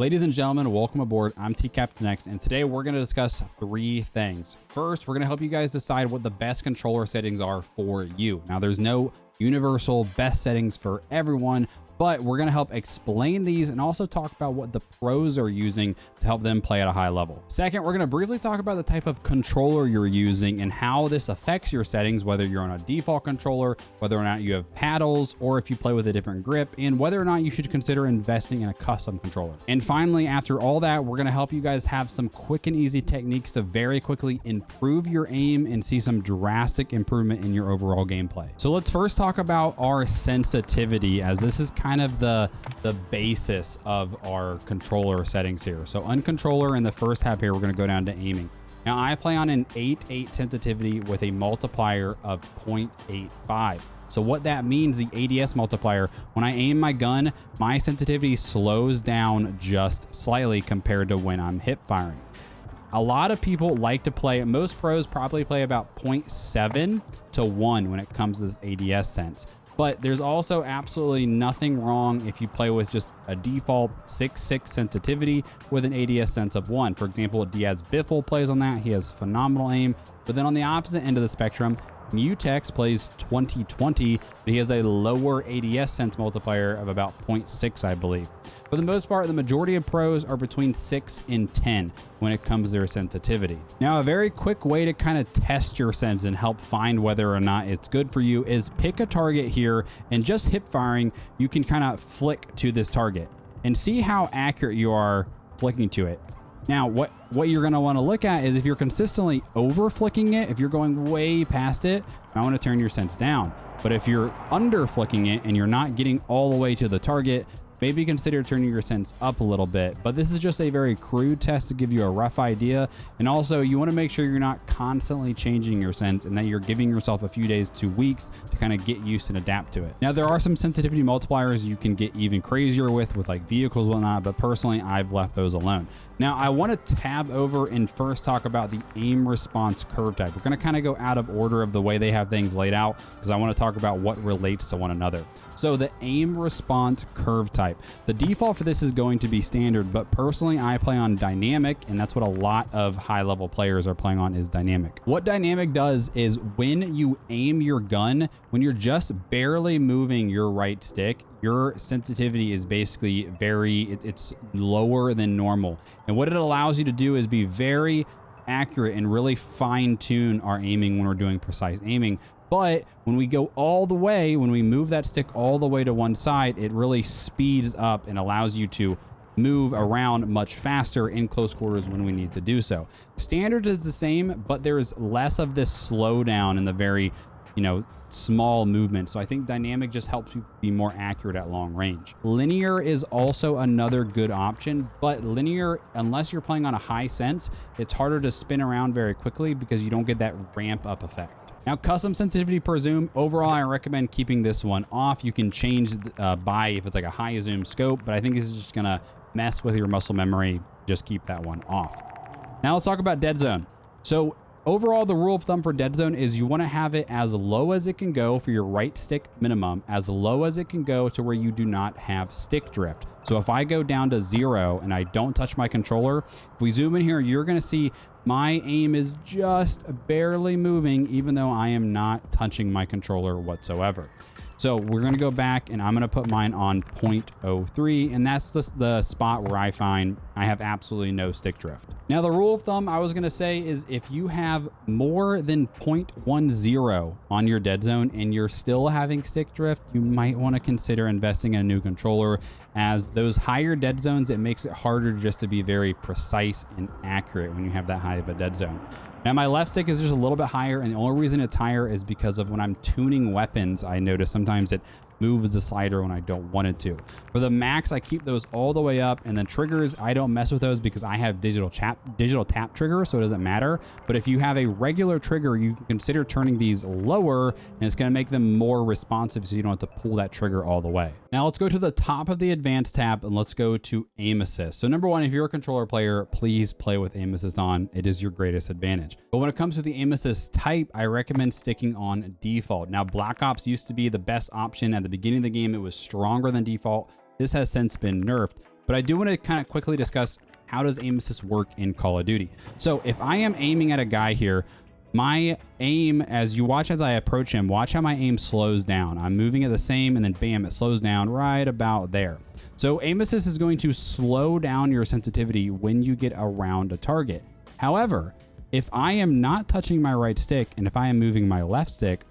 Ladies and gentlemen, welcome aboard. I'm TCaptainX, and today we're going to discuss 3 things. First, we're going to help you guys decide what the best controller settings are for you. Now, there's no universal best settings for everyone, but we're going to help explain these and also talk about what the pros are using to help them play at a high level. Second, we're going to briefly talk about the type of controller you're using and how this affects your settings, whether you're on a default controller, whether or not you have paddles, or if you play with a different grip, and whether or not you should consider investing in a custom controller. And finally, after all that, we're going to help you guys have some quick and easy techniques to very quickly improve your aim and see some drastic improvement in your overall gameplay. So let's first talk about our sensitivity, as this is kind of the basis of our controller settings here. So uncontroller in the first half here, we're going to go down to aiming. Now I play on an 8.8 sensitivity with a multiplier of 0.85. So what that means, the ADS multiplier, when I aim my gun, my sensitivity slows down just slightly compared to when I'm hip firing. A lot of people like to play, most pros probably play about 0.7 to 1 when it comes to this ADS sense. But there's also absolutely nothing wrong if you play with just a default 6.6 sensitivity with an ADS sense of 1. For example, Diaz Biffle plays on that. He has phenomenal aim. But then on the opposite end of the spectrum, Mutex plays 2020, but he has a lower ADS sense multiplier of about 0.6, I believe. For the most part, the majority of pros are between 6 and 10 when it comes to their sensitivity. Now, a very quick way to kind of test your sense and help find whether or not it's good for you is pick a target here, and just hip firing, you can kind of flick to this target and see how accurate you are flicking to it. Now, what you're going to want to look at is if you're consistently over flicking it, if you're going way past it, I want to turn your sense down. But if you're under flicking it and you're not getting all the way to the target, maybe consider turning your sense up a little bit. But this is just a very crude test to give you a rough idea. And also, you want to make sure you're not constantly changing your sense and that you're giving yourself a few days to weeks to kind of get used and adapt to it. Now, there are some sensitivity multipliers you can get even crazier with like vehicles and whatnot, but personally, I've left those alone. Now, I want to tab over and first talk about the aim response curve type. We're going to kind of go out of order of the way they have things laid out because I want to talk about what relates to one another. So the aim response curve type. The default for this is going to be standard, but personally I play on dynamic, and that's what a lot of high level players are playing on, is dynamic. What dynamic does is when you aim your gun, when you're just barely moving your right stick, your sensitivity is basically it's lower than normal. And what it allows you to do is be very accurate and really fine tune our aiming when we're doing precise aiming. But when we go all the way, when we move that stick all the way to one side, it really speeds up and allows you to move around much faster in close quarters when we need to do so. Standard is the same, but there's less of this slowdown in the very, small movement. So I think dynamic just helps you be more accurate at long range. Linear is also another good option, but linear, unless you're playing on a high sense, it's harder to spin around very quickly because you don't get that ramp up effect. Now, custom sensitivity per zoom, overall, I recommend keeping this one off. You can change by if it's like a high zoom scope, but I think this is just gonna mess with your muscle memory. Just keep that one off. Now let's talk about Deadzone. So overall, the rule of thumb for Deadzone is you want to have it as low as it can go for your right stick minimum, as low as it can go to where you do not have stick drift. So if I go down to 0 and I don't touch my controller, if we zoom in here, you're going to see my aim is just barely moving, even though I am not touching my controller whatsoever. So we're going to go back and I'm going to put mine on 0.03, and that's the spot where I find I have absolutely no stick drift. Now, the rule of thumb I was going to say is if you have more than 0.10 on your Deadzone and you're still having stick drift, you might want to consider investing in a new controller, as those higher Deadzones, it makes it harder just to be very precise and accurate when you have that high of a Deadzone. Now, my left stick is just a little bit higher, and the only reason it's higher is because of when I'm tuning weapons, I notice sometimes it moves the slider when I don't want it to. For the max, I keep those all the way up, and then triggers, I don't mess with those because I have digital tap trigger, so it doesn't matter. But if you have a regular trigger, you can consider turning these lower, and it's going to make them more responsive so you don't have to pull that trigger all the way. Now let's go to the top of the advanced tab and let's go to aim assist. So number one, if you're a controller player, please play with aim assist on. It is your greatest advantage. But when it comes to the aim assist type, I recommend sticking on default. Now, Black Ops used to be the best option at the beginning of the game. It was stronger than default. This has since been nerfed. But I do want to kind of quickly discuss how does aim assist work in Call of Duty. So if I am aiming at a guy here, my aim, as you watch as I approach him, watch how my aim slows down. I'm moving at the same, and then bam, it slows down right about there. So aim assist is going to slow down your sensitivity when you get around a target. However, if I am not touching my right stick and if I am moving my left stick,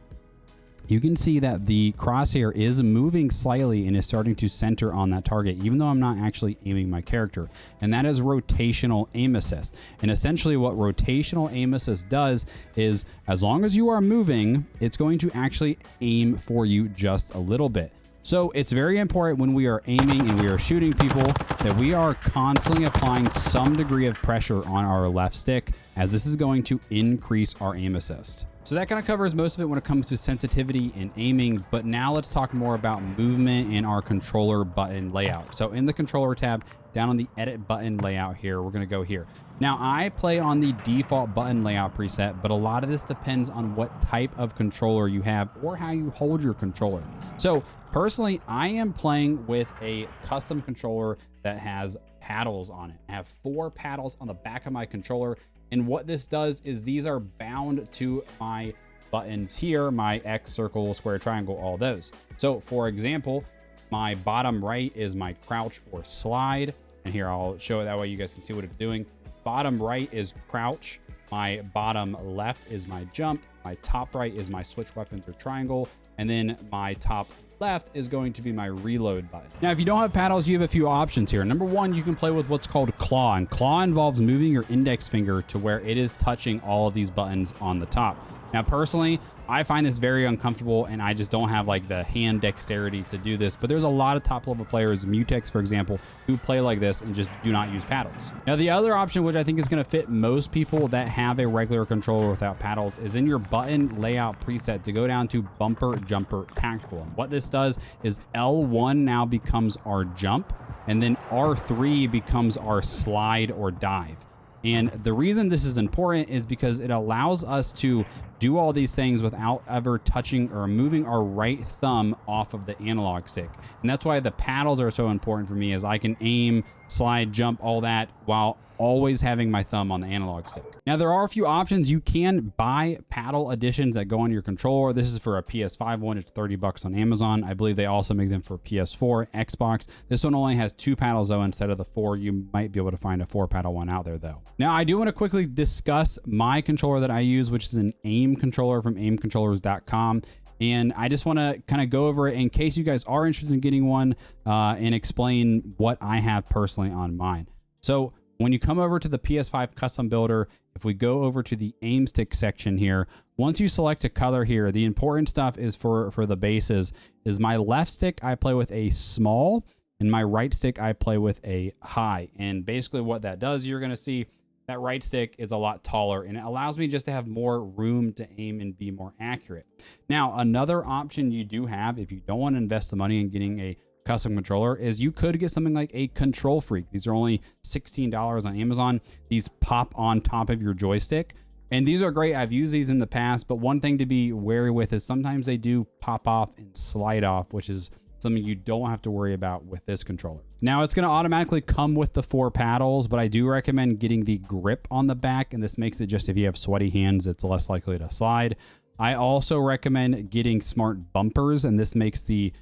you can see that the crosshair is moving slightly and is starting to center on that target, even though I'm not actually aiming my character. And that is rotational aim assist. And essentially what rotational aim assist does is, as long as you are moving, it's going to actually aim for you just a little bit. So it's very important when we are aiming and we are shooting people that we are constantly applying some degree of pressure on our left stick, as this is going to increase our aim assist. So that kind of covers most of it when it comes to sensitivity and aiming, but now let's talk more about movement in our controller button layout. So in the controller tab, down on the edit button layout here, we're going to go here. Now I play on the default button layout preset, but a lot of this depends on what type of controller you have or how you hold your controller. So personally, I am playing with a custom controller that has paddles on it. I have 4 paddles on the back of my controller. And what this does is these are bound to my buttons here, my X, circle, square, triangle, all those. So for example, my bottom right is my crouch or slide. And here I'll show it that way you guys can see what it's doing. Bottom right is crouch. My bottom left is my jump. My top right is my switch weapons or triangle. And then my top left is going to be my reload button. Now, if you don't have paddles, you have a few options here. Number one, you can play with what's called claw, and claw involves moving your index finger to where it is touching all of these buttons on the top. Now, personally, I find this very uncomfortable and I just don't have like the hand dexterity to do this, but there's a lot of top level players, Mutex, for example, who play like this and just do not use paddles. Now, the other option, which I think is going to fit most people that have a regular controller without paddles, is in your button layout preset to go down to bumper, jumper, tactical. And what this does is L1 now becomes our jump, and then R3 becomes our slide or dive. And the reason this is important is because it allows us to do all these things without ever touching or moving our right thumb off of the analog stick. And that's why the paddles are so important for me, is I can aim, slide, jump, all that while always having my thumb on the analog stick. Now, there are a few options. You can buy paddle editions that go on your controller. This is for a PS5 one. It's $30 on Amazon. I believe they also make them for PS4, Xbox. This one only has 2 paddles though instead of the 4. You might be able to find a 4 paddle one out there though. Now, I do want to quickly discuss my controller that I use, which is an AIM controller from aimcontrollers.com. And I just want to kind of go over it in case you guys are interested in getting one and explain what I have personally on mine. So when you come over to the PS5 custom builder, if we go over to the aim stick section here, once you select a color here, the important stuff is for the bases is my left stick, I play with a small, and my right stick, I play with a high. And basically what that does, you're going to see that right stick is a lot taller, and it allows me just to have more room to aim and be more accurate. Now, another option you do have, if you don't want to invest the money in getting a custom controller, is you could get something like a Control Freak. These are only $16 on Amazon. These pop on top of your joystick, and these are great. I've used these in the past, but one thing to be wary with is sometimes they do pop off and slide off, which is something you don't have to worry about with this controller. Now, it's going to automatically come with the 4 paddles, but I do recommend getting the grip on the back, and this makes it just if you have sweaty hands, it's less likely to slide. I also recommend getting smart bumpers, and this makes the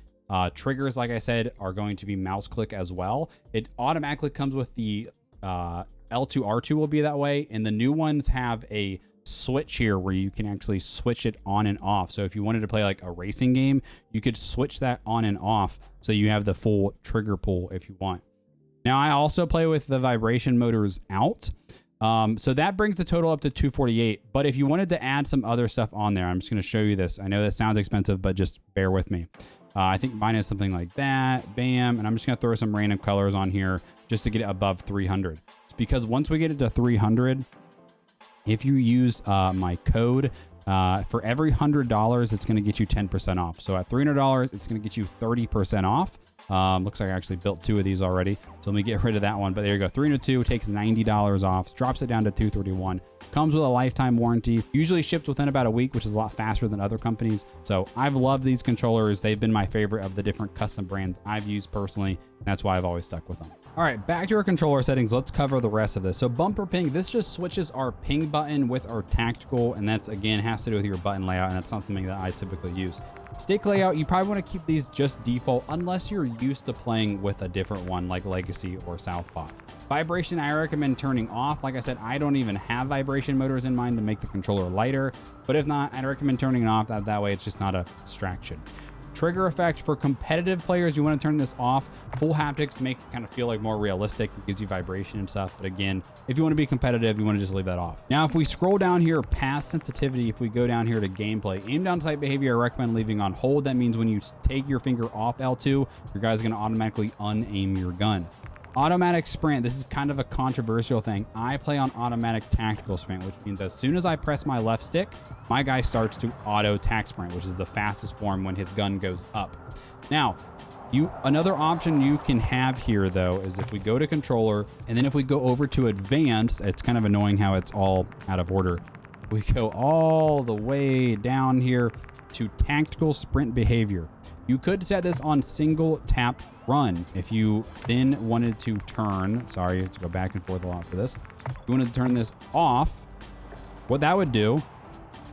triggers, like I said, are going to be mouse click as well. It automatically comes with the L2, R2 will be that way, and the new ones have a switch here where you can actually switch it on and off. So if you wanted to play like a racing game, you could switch that on and off so you have the full trigger pull if you want. Now, I also play with the vibration motors out. So that brings the total up to 248. But if you wanted to add some other stuff on there, I'm just going to show you this. I know that sounds expensive, but just bear with me. I think mine is something like that. Bam. And I'm just going to throw some random colors on here just to get it above 300. It's because once we get it to 300, if you use my code, for every $100, it's going to get you 10% off. So at $300, it's going to get you 30% off. Looks like I actually built 2 of these already. So let me get rid of that one. But there you go. 302 takes $90 off, drops it down to $231. Comes with a lifetime warranty, usually shipped within about a week, which is a lot faster than other companies. So I've loved these controllers. They've been my favorite of the different custom brands I've used personally. And that's why I've always stuck with them. All right, back to our controller settings. Let's cover the rest of this. So bumper ping, this just switches our ping button with our tactical. And that's, again, has to do with your button layout. And that's not something that I typically use. Stick layout, you probably want to keep these just default unless you're used to playing with a different one like Legacy or Southpaw. Vibration, I recommend turning off. Like I said, I don't even have vibration motors in mind to make the controller lighter, but if not, I'd recommend turning it off. That way it's just not a distraction. Trigger effect for competitive players, you want to turn this off. Full haptics make it kind of feel like more realistic. It gives you vibration and stuff. But again, if you want to be competitive, you want to just leave that off. Now, if we scroll down here past sensitivity, if we go down here to gameplay, aim down sight behavior, I recommend leaving on hold. That means when you take your finger off L2, your guy's going to automatically unaim your gun. Automatic sprint, this is kind of a controversial thing. I play on automatic tactical sprint, which means as soon as I press my left stick, my guy starts to auto tac sprint, which is the fastest form when his gun goes up. Now, another option you can have here though is if we go to controller and then if we go over to advanced, it's kind of annoying how it's all out of order. We go all the way down here to tactical sprint behavior. You could set this on single tap run. If you then wanted to turn, sorry, you have to go back and forth a lot for this. If you wanted to turn this off, what that would do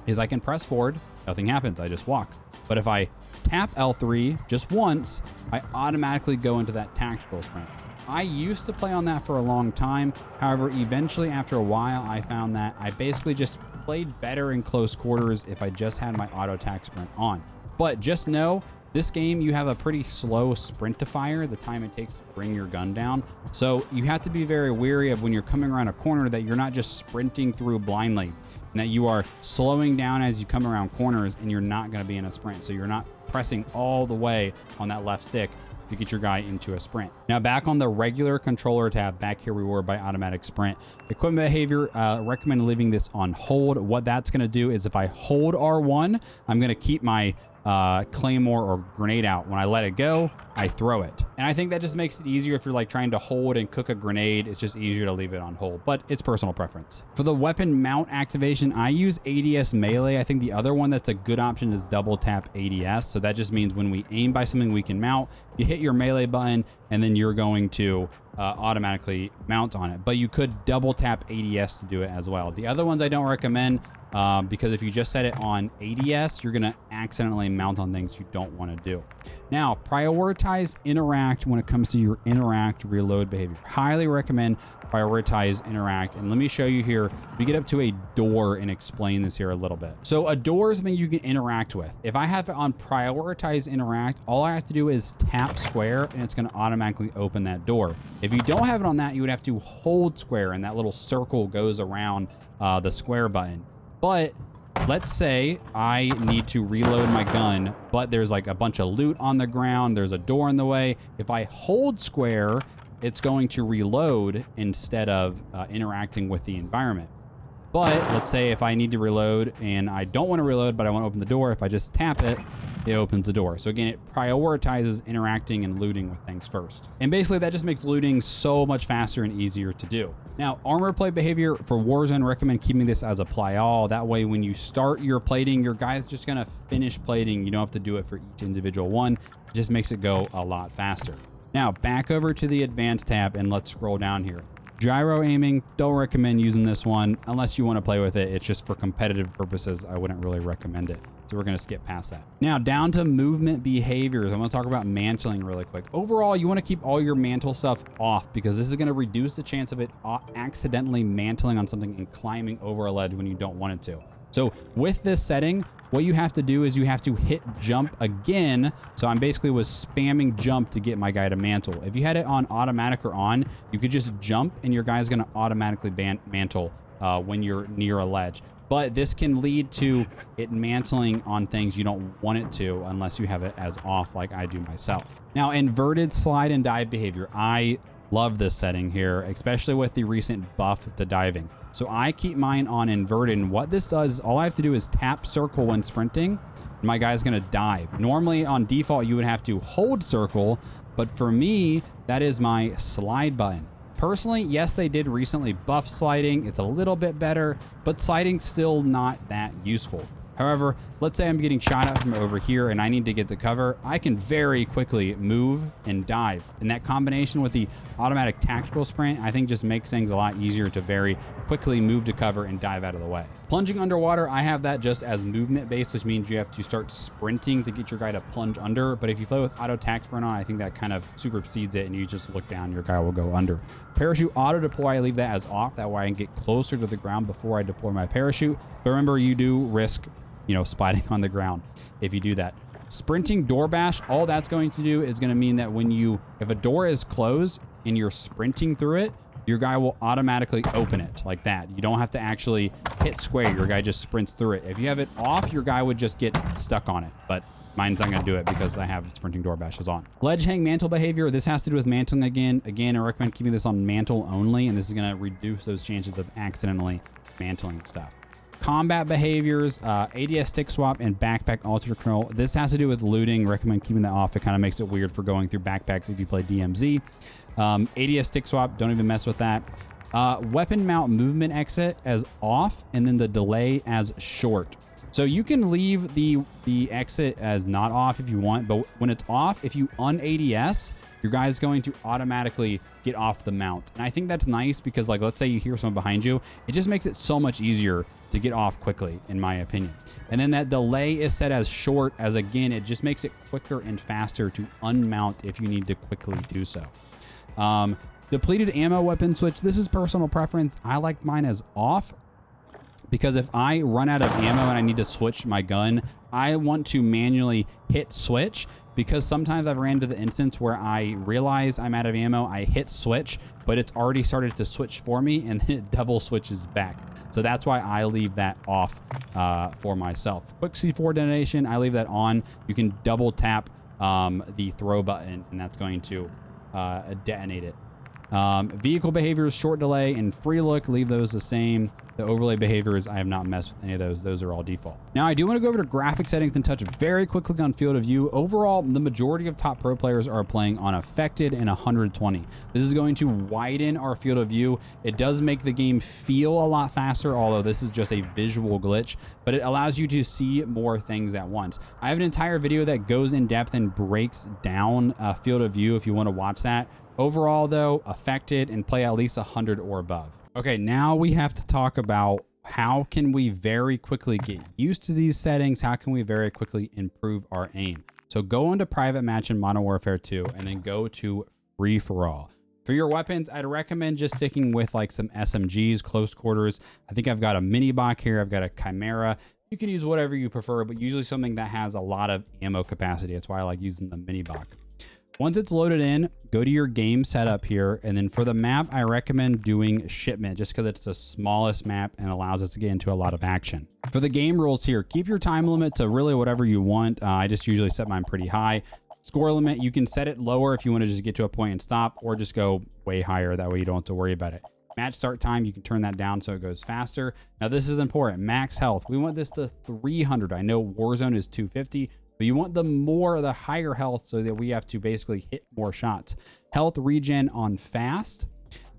is I can press forward, nothing happens, I just walk. But if I tap L3 just once, I automatically go into that tactical sprint. I used to play on that for a long time. However, eventually after a while, I found that I basically just played better in close quarters if I just had my auto tac sprint on. But just know, this game, you have a pretty slow sprint to fire, the time it takes to bring your gun down. So you have to be very wary of when you're coming around a corner that you're not just sprinting through blindly, and that you are slowing down as you come around corners and you're not going to be in a sprint. So you're not pressing all the way on that left stick to get your guy into a sprint. Now back on the regular controller tab, back here we were by automatic sprint. Equipment behavior, recommend leaving this on hold. What that's going to do is if I hold R1, I'm going to keep my claymore or grenade out. When I let it go, I throw it. And I think that just makes it easier if you're like trying to hold and cook a grenade. It's just easier to leave it on hold, but it's personal preference. For the weapon mount activation, I use ADS melee. I think the other one that's a good option is double tap ADS. So that just means when we aim by something we can mount, you hit your melee button and then you're going to automatically mount on it. But you could double tap ADS to do it as well. The other ones I don't recommend because if you just set it on ADS, you're going to accidentally mount on things you don't want to do. Now, prioritize interact when it comes to your interact reload behavior. Highly recommend prioritize interact. And let me show you here. We get up to a door and explain this here a little bit. So a door is something you can interact with. If I have it on prioritize interact, all I have to do is tap square and it's going to automatically open that door. If you don't have it on that, you would have to hold square and that little circle goes around the square button. But let's say I need to reload my gun, but there's like a bunch of loot on the ground. There's a door in the way. If I hold square, it's going to reload instead of interacting with the environment. But let's say if I need to reload and I don't want to reload, but I want to open the door, if I just tap it, it opens the door. So again, it prioritizes interacting and looting with things first. And basically that just makes looting so much faster and easier to do. Now, armor plate behavior for Warzone, recommend keeping this as apply all. That way, when you start your plating, your guy's just gonna finish plating. You don't have to do it for each individual one. It just makes it go a lot faster. Now, back over to the advanced tab and let's scroll down here. Gyro aiming, don't recommend using this one unless you want to play with it. It's just for competitive purposes. I wouldn't really recommend it. So we're going to skip past that. Now down to movement behaviors. I'm going to talk about mantling really quick. Overall, you want to keep all your mantle stuff off because this is going to reduce the chance of it accidentally mantling on something and climbing over a ledge when you don't want it to. So with this setting, what you have to do is you have to hit jump again. So I'm basically was spamming jump to get my guy to mantle. If you had it on automatic or on, you could just jump and your guy's going to automatically mantle when you're near a ledge. But this can lead to it mantling on things you don't want it to unless you have it as off like I do myself. Now, inverted slide and dive behavior. I love this setting here, especially with the recent buff to diving. So I keep mine on inverted, and what this does is all I have to do is tap circle when sprinting, and my guy's gonna dive. Normally on default, you would have to hold circle, But for me, that is my slide button. Personally, yes, they did recently buff sliding. It's a little bit better, but sliding's still not that useful. However, let's say I'm getting shot at from over here and I need to get to cover. I can very quickly move and dive. And that combination with the automatic tactical sprint, I think just makes things a lot easier to very quickly move to cover and dive out of the way. Plunging underwater, I have that just as movement based, which means you have to start sprinting to get your guy to plunge under. But if you play with auto tac sprint on, I think that kind of supersedes it and you just look down, your guy will go under. Parachute auto deploy, I leave that as off. That way I can get closer to the ground before I deploy my parachute. But remember, you do risk spotting on the ground if you do that. Sprinting door bash, all that's going to do is going to mean that if a door is closed and you're sprinting through it, your guy will automatically open it like that. You don't have to actually hit square. Your guy just sprints through it. If you have it off, your guy would just get stuck on it. But mine's not going to do it because I have sprinting door bashes on. Ledge hang mantle behavior. This has to do with mantling again. Again, I recommend keeping this on mantle only, and this is going to reduce those chances of accidentally mantling stuff. Combat behaviors, ADS stick swap, and backpack alter control. This has to do with looting. Recommend keeping that off. It kind of makes it weird for going through backpacks if you play DMZ. ADS stick swap, don't even mess with that. Weapon mount movement exit as off, and then the delay as short. So you can leave the exit as not off if you want, but when it's off, if you un-ADS, your guy's going to automatically get off the mount. And I think that's nice because, like, let's say you hear someone behind you, it just makes it so much easier to get off quickly, in my opinion. And then that delay is set as short, as again, it just makes it quicker and faster to unmount if you need to quickly do so. Depleted ammo weapon switch. This is personal preference. I like mine as off because if I run out of ammo and I need to switch my gun, I want to manually hit switch, because sometimes I've ran to the instance where I realize I'm out of ammo, I hit switch, but it's already started to switch for me and then it double switches back. So that's why I leave that off for myself. Quick C4 detonation, I leave that on. You can double tap the throw button and that's going to detonate it. Vehicle behaviors, short delay, and free look, leave those the same. The overlay behaviors, I have not messed with any of those. Those are all default. Now, I do want to go over to graphic settings and touch very quickly on field of view. Overall, the majority of top pro players are playing on affected and 120. This is going to widen our field of view. It does make the game feel a lot faster, although this is just a visual glitch, but it allows you to see more things at once. I have an entire video that goes in depth and breaks down field of view if you want to watch that. Overall, though, affected and play at least 100 or above. Okay, now we have to talk about how can we very quickly get used to these settings? How can we very quickly improve our aim? So go into private match in Modern Warfare 2 and then go to free for all. For your weapons, I'd recommend just sticking with like some SMGs, close quarters. I think I've got a mini bot here. I've got a Chimera. You can use whatever you prefer, but usually something that has a lot of ammo capacity. That's why I like using the mini bot. Once it's loaded in, go to your game setup here. And then for the map, I recommend doing shipment just because it's the smallest map and allows us to get into a lot of action. For the game rules here, keep your time limit to really whatever you want. I just usually set mine pretty high. Score limit, you can set it lower if you want to just get to a point and stop, or just go way higher. That way you don't have to worry about it. Match start time, you can turn that down so it goes faster. Now this is important. Max health, we want this to 300. I know Warzone is 250. But you want the higher health so that we have to basically hit more shots. Health regen on fast.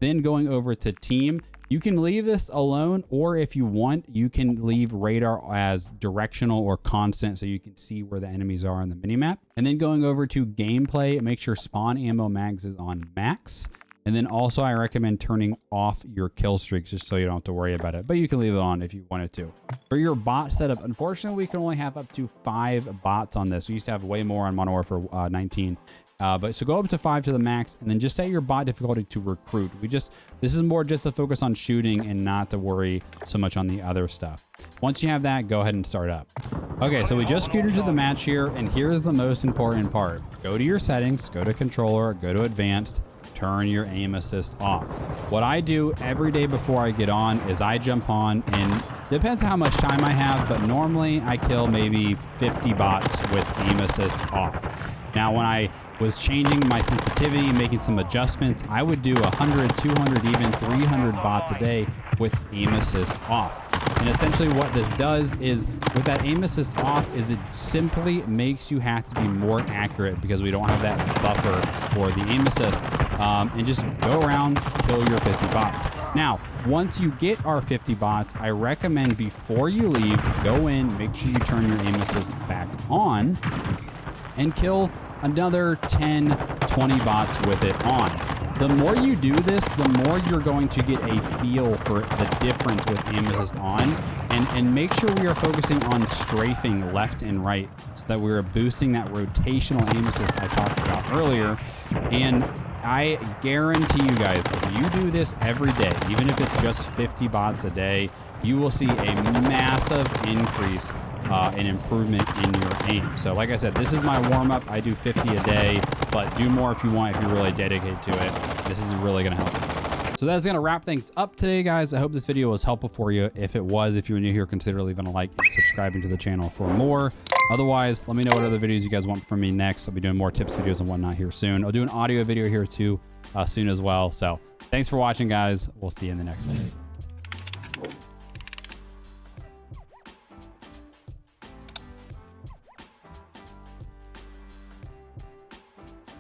Then going over to team, you can leave this alone, or if you want, you can leave radar as directional or constant so you can see where the enemies are on the minimap. And then going over to gameplay, make sure spawn ammo mags is on max. And then also I recommend turning off your kill streaks just so you don't have to worry about it. But you can leave it on if you wanted to. For your bot setup, unfortunately, we can only have up to 5 bots on this. We used to have way more on Modern Warfare 19. So go up to 5 to the max and then just set your bot difficulty to recruit. This is more just to focus on shooting and not to worry so much on the other stuff. Once you have that, go ahead and start up. Okay, so we just queued into the match here, and here's the most important part. Go to your settings, go to controller, go to advanced, turn your aim assist off. What I do every day before I get on is I jump on, and depends on how much time I have, but normally I kill maybe 50 bots with aim assist off. Now, when I was changing my sensitivity, making some adjustments, I would do 100, 200, even 300 bots a day with aim assist off. And essentially what this does is, with that aim assist off, is it simply makes you have to be more accurate because we don't have that buffer for the aim assist. And just go around, kill your 50 bots. Now, once you get our 50 bots, I recommend before you leave, go in, make sure you turn your aim assist back on, and kill another 10, 20 bots with it on. The more you do this, the more you're going to get a feel for the difference with aim assist on, and make sure we are focusing on strafing left and right so that we're boosting that rotational aim assist I talked about earlier. And I guarantee you guys, if you do this every day, even if it's just 50 bots a day, you will see a massive increase and improvement in your aim. So like I said, this is my warm-up. I do 50 a day, but do more if you want, if you're really dedicated to it. This is really going to help you guys. So that's going to wrap things up today, guys. I hope this video was helpful for you. If it was, if you're new here, consider leaving a like and subscribing to the channel for more. Otherwise, let me know what other videos you guys want from me next. I'll be doing more tips videos and whatnot here soon. I'll do an audio video here too soon as well. So thanks for watching, guys. We'll see you in the next one.